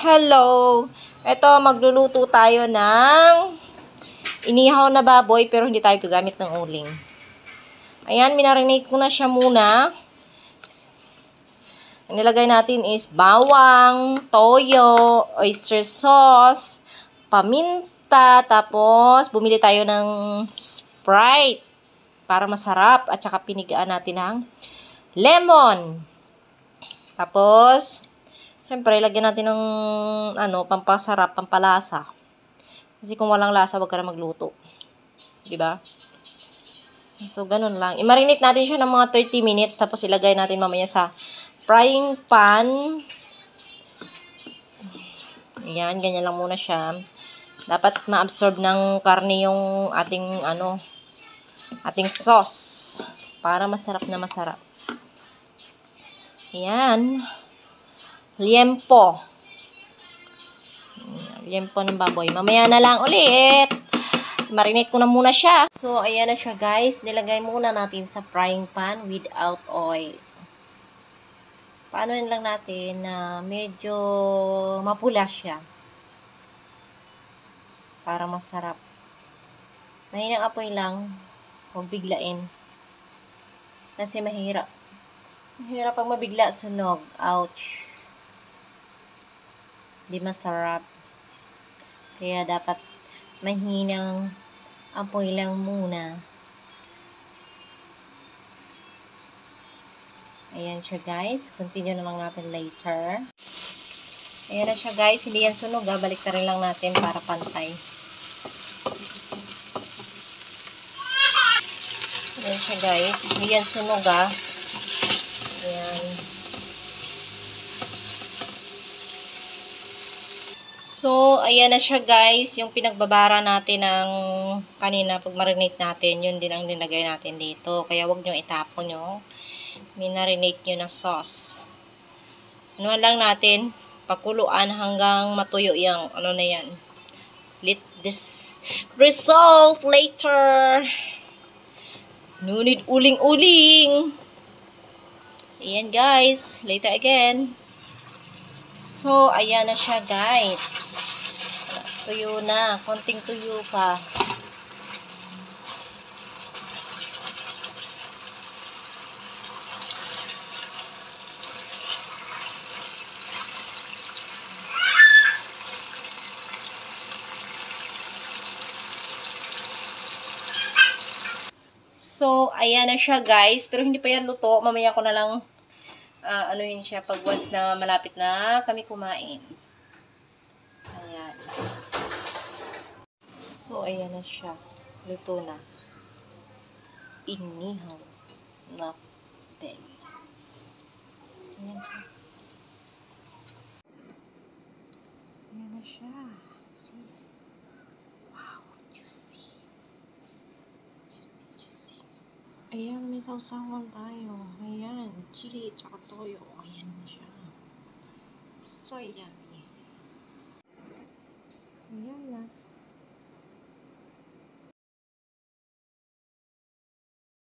Hello! Ito, magluluto tayo ng inihaw na baboy pero hindi tayo gagamit ng uling. Ayan, minarinate ko na siya muna. Ang nilagay natin is bawang, toyo, oyster sauce, paminta, tapos bumili tayo ng Sprite para masarap at saka pinigaan natin ng lemon. Tapos, siyempre, lagyan natin ng pampasarap, pampalasa. Kasi kung walang lasa, wag ka na magluto. 'Di ba? So, ganun lang. I-marinate natin siya ng mga 30 minutes. Tapos, ilagay natin mamaya sa frying pan. Ayan, ganyan lang muna siya. Dapat ma-absorb ng karne yung ating sauce. Para masarap na masarap. Ayan. Liempo. Liempo ng baboy. Mamaya na lang ulit. Marinate ko na muna siya. So, ayan na siya guys. Nilagay muna natin sa frying pan without oil. Paano lang natin na medyo mapula siya. Para masarap. Mahinang apoy lang. Huwag biglain. Kasi mahirap. Mahirap pag mabigla sunog. Ouch. Di masarap. Kaya dapat mahinang apoy lang muna. Ayan siya guys. Continue na lang natin later. Ayan na siya guys. Hindi yan sunog ha. Balik na rin lang natin para pantay. Ayan siya guys. Hindi yan sunog ha. Ayan. So, ayan na siya guys, yung pinagbabara natin ng kanina pag marinate natin, yun din ang nilagay natin dito. Kaya wag nyo itapon yung minarinate nyo na sauce. Ano lang natin, pakuluan hanggang matuyo yung na yan. Let this result later. No need uling-uling. Ayan guys, later again. So, ayan na siya guys. Tuyo na. Konting tuyo pa. So, ayan na siya guys. Pero hindi pa yan luto. Mamaya ko na lang anuhin siya pag once na malapit na kami kumain. Ayan. So, ayan na siya. Luto na. Inihaw na baboy. Ayan siya. Ayan na siya. See? Wow, juicy. Juicy. Ayan, may sausawan tayo. Ayan, chili at saka toyo. Ayan na siya. So yummy. Ayan na.